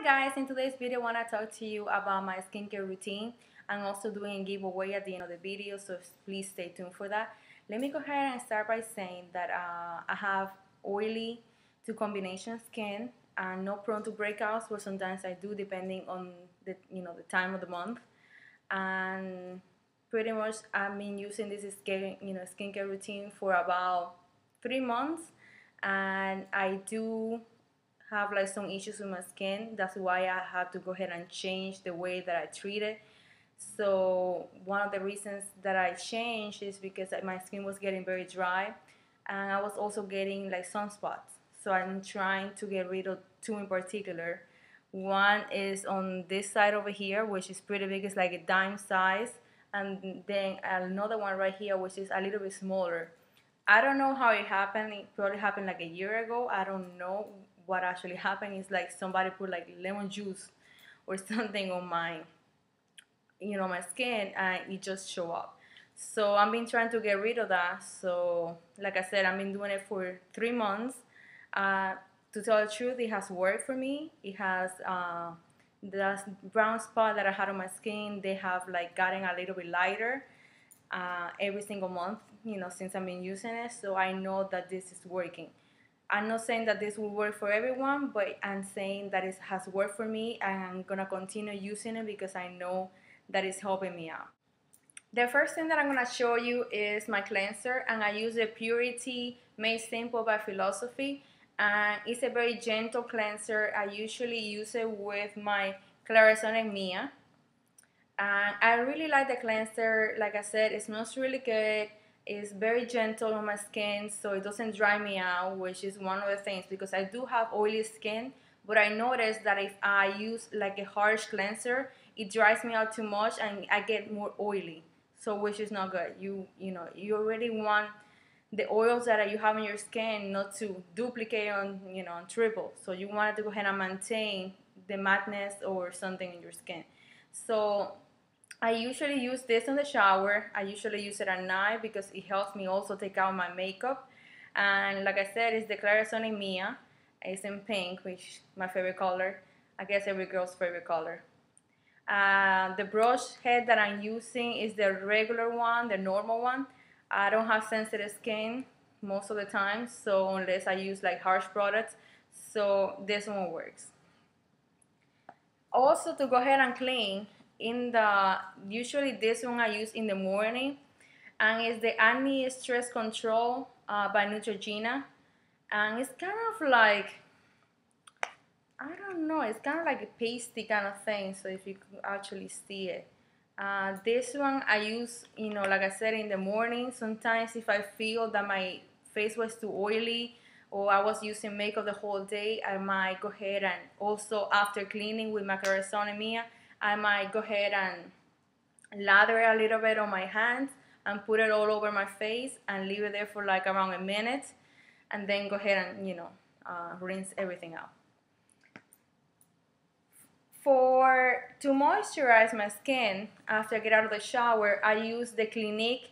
Hi guys, in today's video I want to talk to you about my skincare routine. I'm also doing a giveaway at the end of the video, so please stay tuned for that. Let me go ahead and start by saying that I have oily to combination skin and not prone to breakouts, but sometimes I do depending on the time of the month. And pretty much I've been using this skincare routine for about 3 months, and I do have like some issues with my skin. That's why I had to go ahead and change the way that I treat it. So one of the reasons that I changed is because my skin was getting very dry, and I was also getting like sunspots. So I'm trying to get rid of two in particular. One is on this side over here, which is pretty big. It's like a dime size, and then another one right here, which is a little bit smaller. I don't know how it happened. It probably happened like a year ago. I don't know what actually happened. It's like somebody put like lemon juice or something on my skin, and it just show up. So I've been trying to get rid of that. So like I said, I've been doing it for 3 months. Uh, to tell the truth, it has worked for me. It has the brown spot that I had on my skin, they have like gotten a little bit lighter every single month, since I've been using it. So I know that this is working. I'm not saying that this will work for everyone, but I'm saying that it has worked for me, and I'm gonna continue using it because I know that it's helping me out. The first thing that I'm gonna show you is my cleanser, and I use the Purity Made Simple by Philosophy, and it's a very gentle cleanser. I usually use it with my Clarisonic Mia. And I really like the cleanser. Like I said, it smells really good. It's very gentle on my skin, so it doesn't dry me out, which is one of the things, because I do have oily skin. But I noticed that if I use like a harsh cleanser, it dries me out too much and I get more oily. So which is not good. You already want the oils that you have in your skin not to duplicate on triple. So you want to go ahead and maintain the mattness or something in your skin. So I usually use this in the shower. I usually use it at night because it helps me also take out my makeup. And like I said, it's the Clarisonic Mia. It's in pink, which is my favorite color. I guess every girl's favorite color. The brush head that I'm using is the regular one, the normal one. I don't have sensitive skin most of the time, so unless I use like harsh products, so this one works. Also, to go ahead and clean, usually this one I use in the morning, and it's the Acne Stress Control by Neutrogena, and it's kind of like, I don't know, it's kind of like a pasty kind of thing, so if you could actually see it. This one I use, like I said, in the morning. Sometimes if I feel that my face was too oily or I was using makeup the whole day, I might go ahead and also after cleaning with my Clarisonic Mia, I might go ahead and lather a little bit on my hands and put it all over my face and leave it there for like around a minute, and then go ahead and rinse everything out. To moisturize my skin after I get out of the shower, I use the Clinique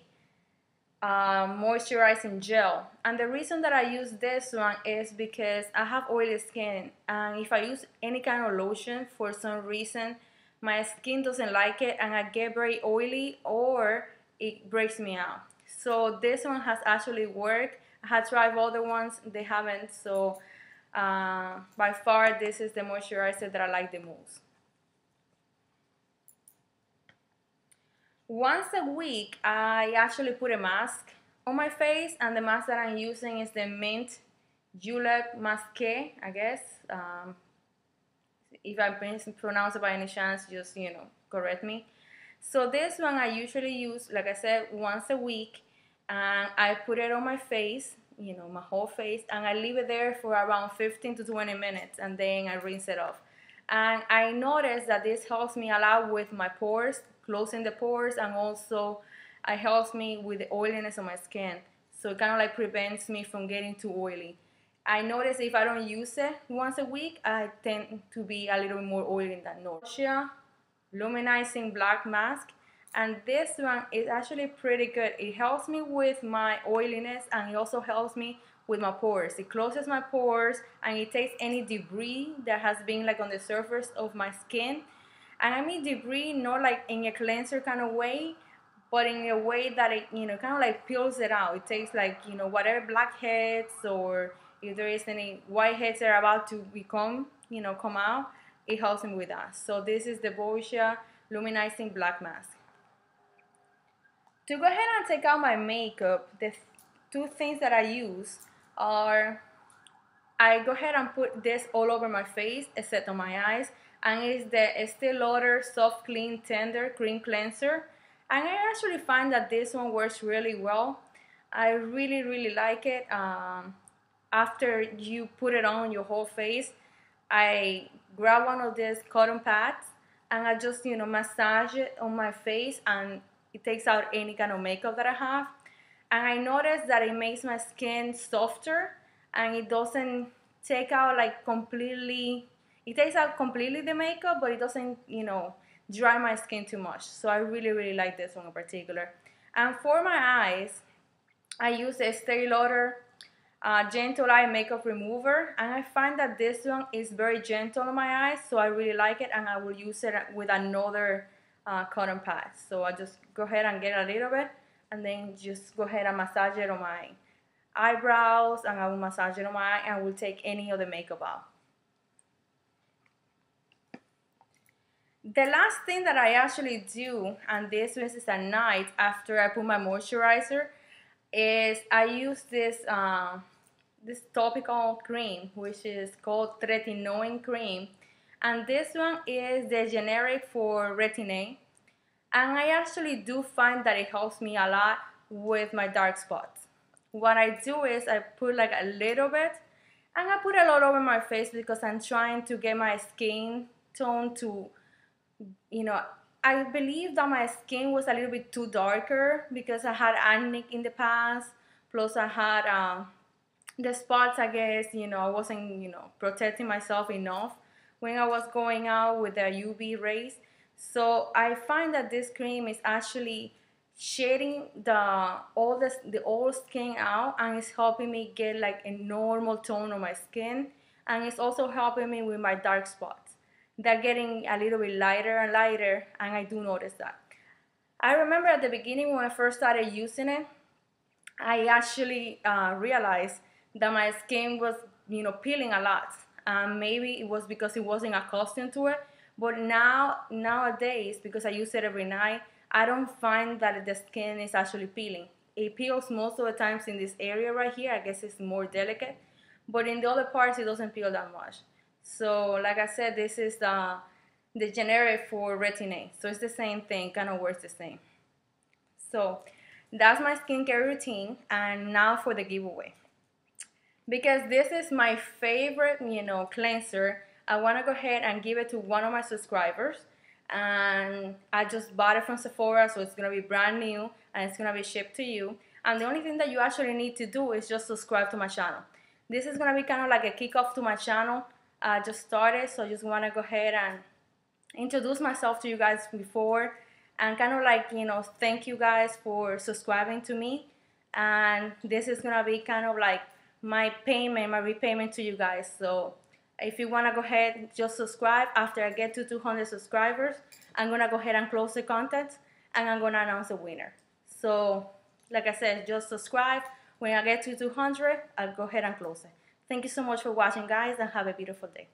moisturizing gel. And the reason that I use this one is because I have oily skin, and if I use any kind of lotion, for some reason my skin doesn't like it and I get very oily or it breaks me out. So this one has actually worked. I had tried other ones, they haven't. So by far this is the moisturizer that I like the most. Once a week I actually put a mask on my face, and the mask that I'm using is the Mint Julep Masque, I guess. If I pronounce it by any chance, just correct me. So this one I usually use, like I said, once a week, and I put it on my face, my whole face, and I leave it there for around 15 to 20 minutes, and then I rinse it off. And I noticed that this helps me a lot with my pores, closing the pores, and also it helps me with the oiliness of my skin. So it kind of like prevents me from getting too oily. I notice if I don't use it once a week, I tend to be a little bit more oily than normal. Luminizing Black Mask, and this one is actually pretty good. It helps me with my oiliness, and it also helps me with my pores. It closes my pores and it takes any debris that has been like on the surface of my skin. And I mean debris not like in a cleanser kind of way, but in a way that it, you know, kind of like peels it out. It takes like, you know, whatever blackheads or if there is any whiteheads that are about to become, you know, come out, it helps me with that. So this is the Boscia Luminizing Black Mask. To go ahead and take out my makeup, the two things that I use are, I go ahead and put this all over my face except on my eyes, and it's the Estee Lauder Soft Clean Tender Cream Cleanser. And I actually find that this one works really well. I really like it. After you put it on your whole face, I grab one of these cotton pads and I just, you know, massage it on my face, and it takes out any kind of makeup that I have. And I noticed that it makes my skin softer, and it doesn't take out like completely, it takes out completely the makeup, but it doesn't, you know, dry my skin too much. So I really like this one in particular. And for my eyes, I use the Estee Lauder Gentle Eye Makeup Remover, and I find that this one is very gentle on my eyes, so I really like it, and I will use it with another cotton pad. So I just go ahead and get a little bit, and then just go ahead and massage it on my eyebrows, and I will massage it on my eye, and I will take any of the makeup out. The last thing that I actually do, and this is at night after I put my moisturizer, is I use this this topical cream, which is called Tretinoin cream, and this one is the generic for Retin-A, and I actually do find that it helps me a lot with my dark spots. What I do is I put like a little bit, and I put a lot over my face because I'm trying to get my skin tone to, you know, I believe that my skin was a little bit too darker because I had acne in the past, plus I had the spots, I guess, you know, I wasn't, you know, protecting myself enough when I was going out with the UV rays. So I find that this cream is actually shading all the old skin out, and it's helping me get like a normal tone on my skin, and it's also helping me with my dark spots. They're getting a little bit lighter and lighter, and I do notice that. I remember at the beginning when I first started using it, I actually realized that my skin was, you know, peeling a lot. Maybe it was because it wasn't accustomed to it, but nowadays, because I use it every night, I don't find that the skin is actually peeling. It peels most of the times in this area right here. I guess it's more delicate, but in the other parts, it doesn't peel that much. So, like I said, this is the generic for Retin-A. So it's the same thing, kind of works the same. So that's my skincare routine, and now for the giveaway. Because this is my favorite, you know, cleanser, I want to go ahead and give it to one of my subscribers. And I just bought it from Sephora, so it's going to be brand new, and it's going to be shipped to you. And the only thing that you actually need to do is just subscribe to my channel. This is going to be kind of like a kickoff to my channel. I just started, so I just want to go ahead and introduce myself to you guys before, and kind of like, you know, thank you guys for subscribing to me. And this is going to be kind of like my payment, my repayment to you guys. So if you want to go ahead, just subscribe. After I get to 200 subscribers, I'm going to go ahead and close the content, and I'm going to announce the winner. So like I said, just subscribe. When I get to 200, I'll go ahead and close it. Thank you so much for watching, guys, and have a beautiful day.